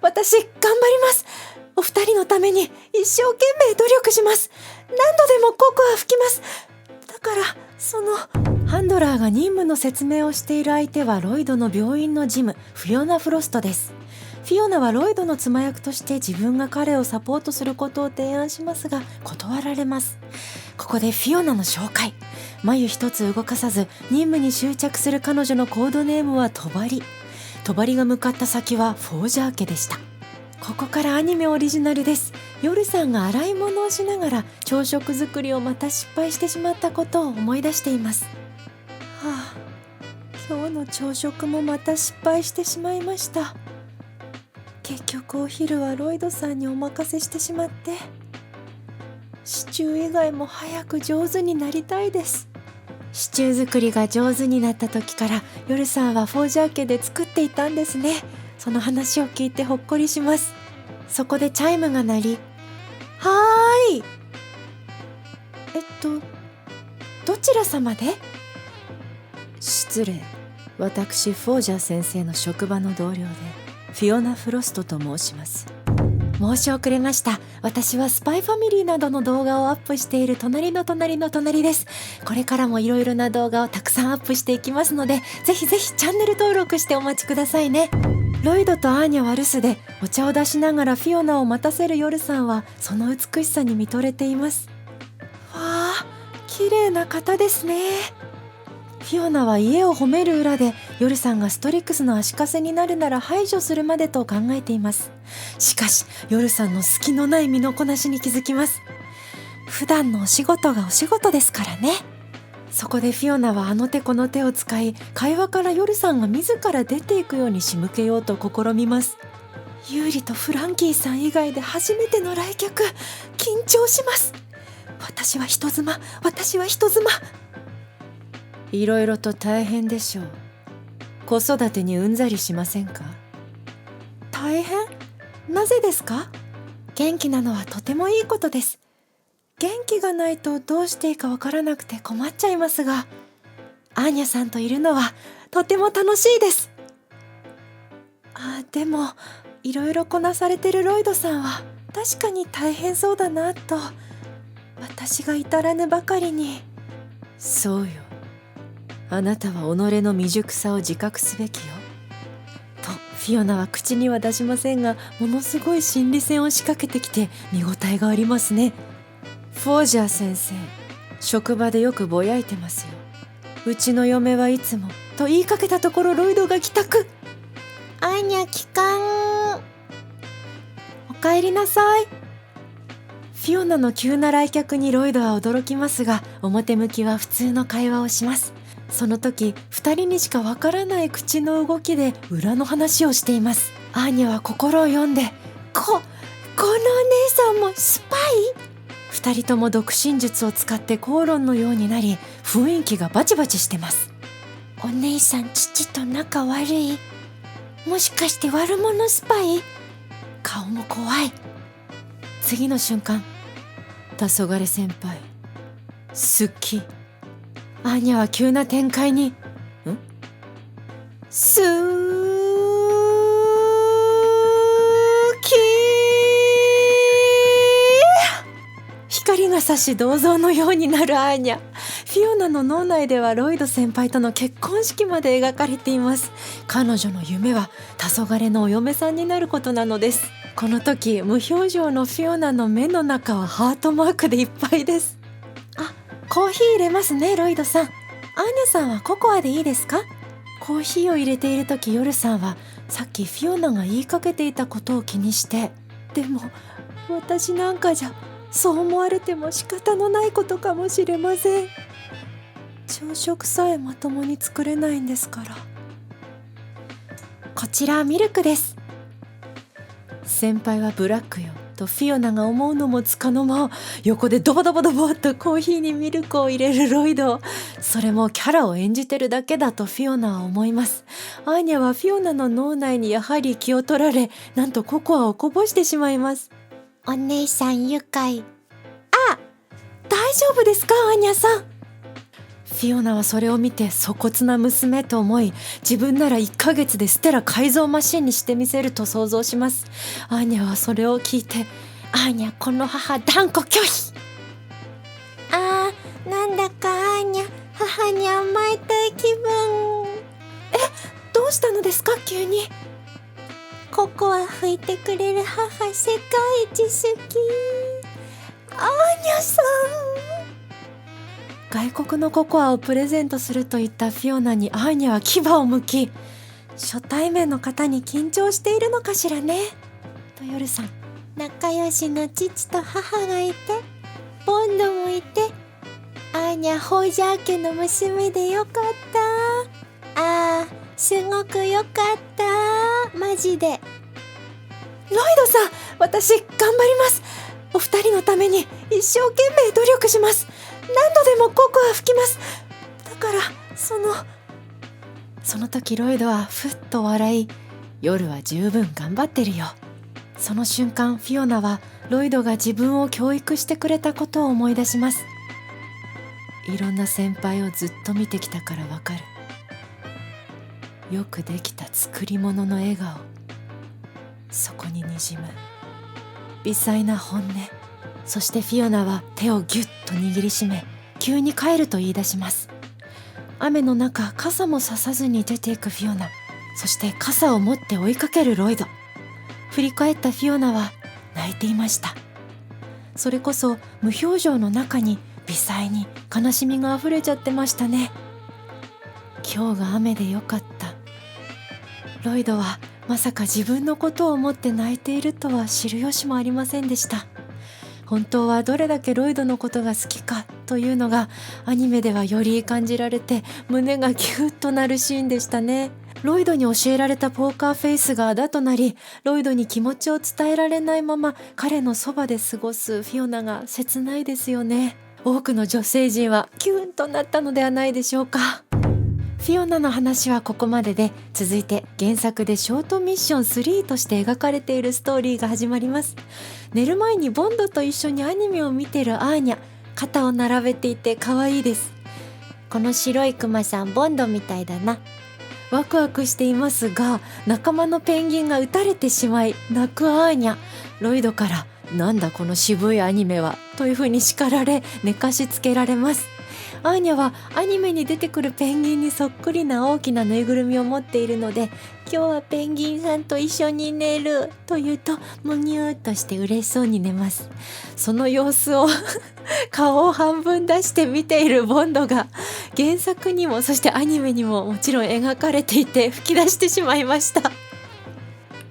私頑張ります。お二人のために一生懸命努力します。何度でもココア吹きます。だからハンドラーが任務の説明をしている相手はロイドの病院のジム、フィオナ・フロストです。フィオナはロイドの妻役として自分が彼をサポートすることを提案しますが断られます。ここでフィオナの紹介。眉一つ動かさず任務に執着する彼女のコードネームはトバリ。トバリが向かった先はフォージャー家でした。ここからアニメオリジナルです。ヨルさんが洗い物をしながら朝食作りをまた失敗してしまったことを思い出しています。今日の朝食もまた失敗してしまいました。結局お昼はロイドさんにお任せしてしまって、シチュー以外も早く上手になりたいです。シチュー作りが上手になった時からヨルさんはフォージャー家で作っていたんですね。その話を聞いてほっこりします。そこでチャイムが鳴り、はーい。どちら様で？失礼。私フォージャー先生の職場の同僚でフィオナ・フロストと申します。申し遅れました。私はスパイファミリーなどの動画をアップしている隣の隣の隣です。これからもいろいろな動画をたくさんアップしていきますので、ぜひぜひチャンネル登録してお待ちくださいね。ロイドとアーニャは留守でお茶を出しながらフィオナを待たせるヨルさんはその美しさに見とれています。わあ、綺麗な方ですね。フィオナは家を褒める裏でヨルさんがストリックスの足かせになるなら排除するまでと考えています。しかしヨルさんの隙のない身のこなしに気づきます。普段のお仕事がお仕事ですからね。そこでフィオナはあの手この手を使い、会話からヨルさんが自ら出ていくように仕向けようと試みます。ユーリとフランキーさん以外で初めての来客、緊張します。私は人妻。いろいろと大変でしょう。子育てにうんざりしませんか？大変？なぜですか？元気なのはとてもいいことです。元気がないとどうしていいかわからなくて困っちゃいますが、アーニャさんといるのはとても楽しいです。でもいろいろこなされてるロイドさんは確かに大変そうだなと私が至らぬばかりに。そうよ。あなたは己の未熟さを自覚すべきよ。とフィオナは口には出しませんが、ものすごい心理戦を仕掛けてきて見応えがありますね。フォージャー先生、職場でよくぼやいてますよ。うちの嫁はいつもと言いかけたところロイドが帰宅。アーニャ帰還。おかえりなさい。フィオナの急な来客にロイドは驚きますが、表向きは普通の会話をします。その時2人にしかわからない口の動きで裏の話をしています。アーニャは心を読んで、このお姉さんもスパイ？2人とも読心術を使って口論のようになり、雰囲気がバチバチしてます。お姉さん父と仲悪い？もしかして悪者スパイ？顔も怖い。次の瞬間、黄昏先輩好き。アーニャは急な展開に好き。光が差し銅像のようになるアーニャ。フィオナの脳内ではロイド先輩との結婚式まで描かれています。彼女の夢は黄昏のお嫁さんになることなのです。この時無表情のフィオナの目の中はハートマークでいっぱいです。コーヒー入れますね、ロイドさん。アーニャさんはココアでいいですか？コーヒーを入れている時、ヨルさんはさっきフィオナが言いかけていたことを気にして、でも私なんかじゃそう思われても仕方のないことかもしれません。朝食さえまともに作れないんですから。こちらミルクです。先輩はブラックよとフィオナが思うのもつかの間、横でドボドボドボっとコーヒーにミルクを入れるロイド。それもキャラを演じてるだけだとフィオナは思います。アーニャはフィオナの脳内にやはり気を取られ、なんとココアをこぼしてしまいます。お姉さん愉快。大丈夫ですかアーニャさん。フフィオナはそれを見て粗骨な娘と思い、自分なら1ヶ月でステラ改造マシンにしてみせると想像します。アーニャはそれを聞いて、アーニャこの母断固拒否。なんだかアーニャ、母に甘えたい気分。どうしたのですか急に。ココア拭いてくれる母世界一好き。アーニャさん。外国のココアをプレゼントすると言ったフィオナにアーニャは牙をむき、初対面の方に緊張しているのかしらねとヨルさん。仲良しの父と母がいて、ボンドもいて、アーニャホージャー家の娘でよかった。すごくよかった。マジで。ロイドさん、私頑張ります。お二人のために一生懸命努力します。何度でもココア吹きます。だからその時ロイドはふっと笑い、夜は十分頑張ってるよ。その瞬間フィオナはロイドが自分を教育してくれたことを思い出します。いろんな先輩をずっと見てきたからわかる。よくできた作り物の笑顔、そこににじむ微細な本音。そしてフィオナは手をぎゅっと握りしめ、急に帰ると言い出します。雨の中、傘もささずに出ていくフィオナ、そして傘を持って追いかけるロイド。振り返ったフィオナは泣いていました。それこそ無表情の中に微細に悲しみがあふれちゃってましたね。今日が雨でよかった。ロイドはまさか自分のことを思って泣いているとは知る由もありませんでした。本当はどれだけロイドのことが好きかというのがアニメではより感じられて、胸がキュッとなるシーンでしたね。ロイドに教えられたポーカーフェイスがあだとなり、ロイドに気持ちを伝えられないまま彼のそばで過ごすフィオナが切ないですよね。多くの女性陣はキュンとなったのではないでしょうか。フィオナの話はここまでで、続いて原作でショートミッション3として描かれているストーリーが始まります。寝る前にボンドと一緒にアニメを見ているアーニャ、肩を並べていて可愛いです。この白いクマさんボンドみたいだな。ワクワクしていますが、仲間のペンギンが撃たれてしまい泣くアーニャ。ロイドからなんだこの渋いアニメはというふうに叱られ、寝かしつけられます。アーニャはアニメに出てくるペンギンにそっくりな大きなぬいぐるみを持っているので、今日はペンギンさんと一緒に寝ると言うと、むにゅーっとして嬉しそうに寝ます。その様子を顔を半分出して見ているボンドが原作にもそしてアニメにももちろん描かれていて、吹き出してしまいました。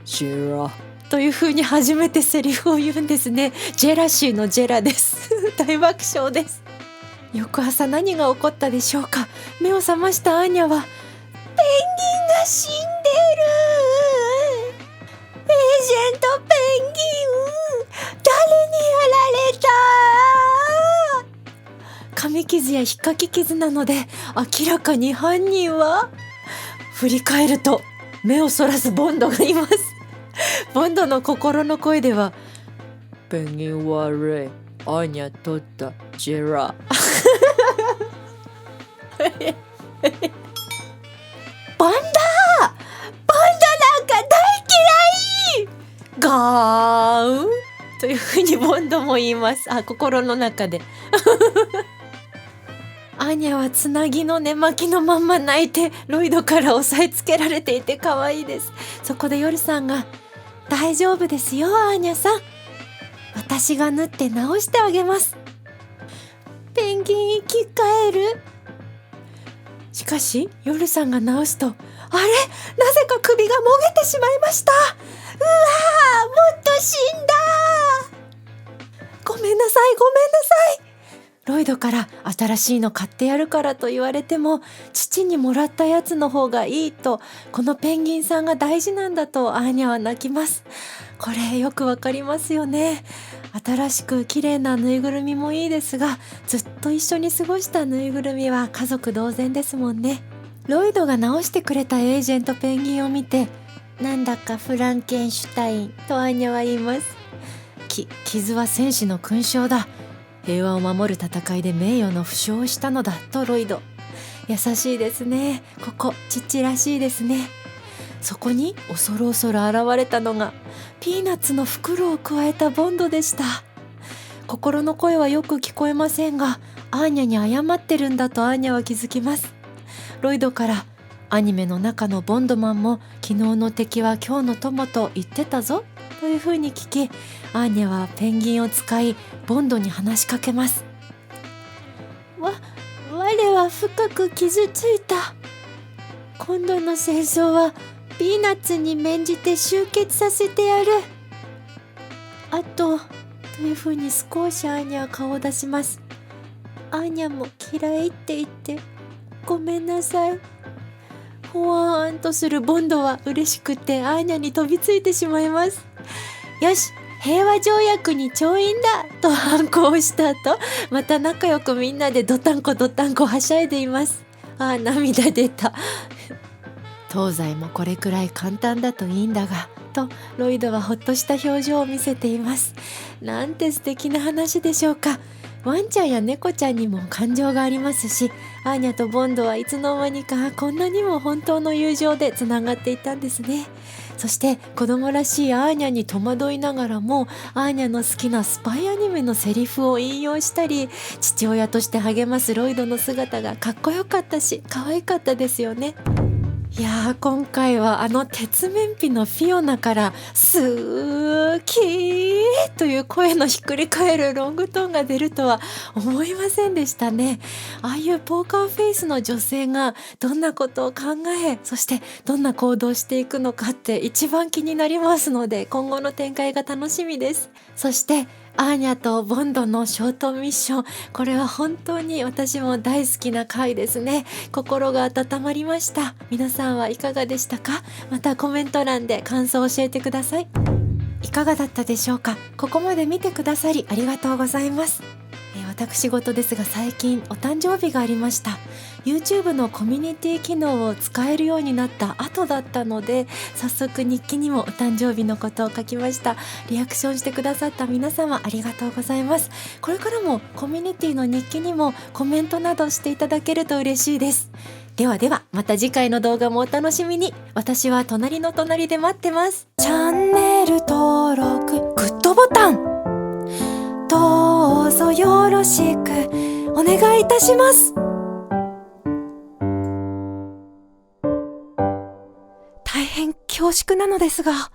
ジェラという風に初めてセリフを言うんですね。ジェラシーのジェラです大爆笑です。翌朝何が起こったでしょうか。目を覚ましたアーニャは、ペンギンが死んでる。エージェントペンギン、誰にやられた。噛み傷や引っかき傷なので明らかに犯人は。振り返ると目をそらすボンドがいます。ボンドの心の声では、ペンギン悪い、アーニャ取ったジェラボンドなんか大嫌い。ガーンというふうにボンドも言います。心の中でアーニャはつなぎの寝巻きのまんま泣いて、ロイドから押さえつけられていて可愛いです。そこでヨルさんが、大丈夫ですよアーニャさん、私が縫って直してあげます。ペンギン生き返る。しかしヨルさんが直すと、あれ、なぜか首がもげてしまいました。うわー、もっと死んだ。ごめんなさいごめんなさい。ロイドから新しいの買ってやるからと言われても、父にもらったやつの方がいいと、このペンギンさんが大事なんだとアーニャは泣きます。これよくわかりますよね。新しく綺麗なぬいぐるみもいいですが、ずっと一緒に過ごしたぬいぐるみは家族同然ですもんね。ロイドが直してくれたエージェントペンギンを見て、なんだかフランケンシュタインとアーニャは言います。傷は戦士の勲章だ。平和を守る戦いで名誉の負傷をしたのだとロイド。優しいですね。ここ父らしいですね。そこに恐る恐る現れたのがピーナッツの袋をくわえたボンドでした。心の声はよく聞こえませんが、アーニャに謝ってるんだとアーニャは気づきます。ロイドからアニメの中のボンドマンも昨日の敵は今日の友と言ってたぞというふうに聞き、アーニャはペンギンを使いボンドに話しかけます。我は深く傷ついた。今度の戦争はピーナッツに免じて終結させてやる。あというふうに少しアーニャは顔を出します。アーニャも嫌いって言ってごめんなさい。ほわーんとするボンドは嬉しくてアーニャに飛びついてしまいます。よし、平和条約に調印だと反抗した後、また仲良くみんなでドタンコはしゃいでいます。涙出た。東西もこれくらい簡単だといいんだがとロイドはほっとした表情を見せています。なんて素敵な話でしょうか。ワンちゃんや猫ちゃんにも感情がありますし、アーニャとボンドはいつの間にかこんなにも本当の友情でつながっていたんですね。そして子供らしいアーニャに戸惑いながらも、アーニャの好きなスパイアニメのセリフを引用したり、父親として励ますロイドの姿がかっこよかったし可愛かったですよね。いやー、今回は鉄面皮のフィオナから好きという声のひっくり返るロングトーンが出るとは思いませんでしたね。ああいうポーカーフェイスの女性がどんなことを考え、そしてどんな行動をしていくのかって一番気になりますので、今後の展開が楽しみです。そしてアーニャとボンドのショートミッション、これは本当に私も大好きな回ですね。心が温まりました。皆さんはいかがでしたか？またコメント欄で感想を教えてください。いかがだったでしょうか？ここまで見てくださりありがとうございます。私事ですが、最近お誕生日がありました。 YouTube のコミュニティ機能を使えるようになった後だったので、早速日記にもお誕生日のことを書きました。リアクションしてくださった皆様ありがとうございます。これからもコミュニティの日記にもコメントなどしていただけると嬉しいです。ではでは、また次回の動画もお楽しみに。私は隣の隣で待ってます。チャンネル登録、グッドボタンどうぞよろしくお願いいたします。大変恐縮なのですが、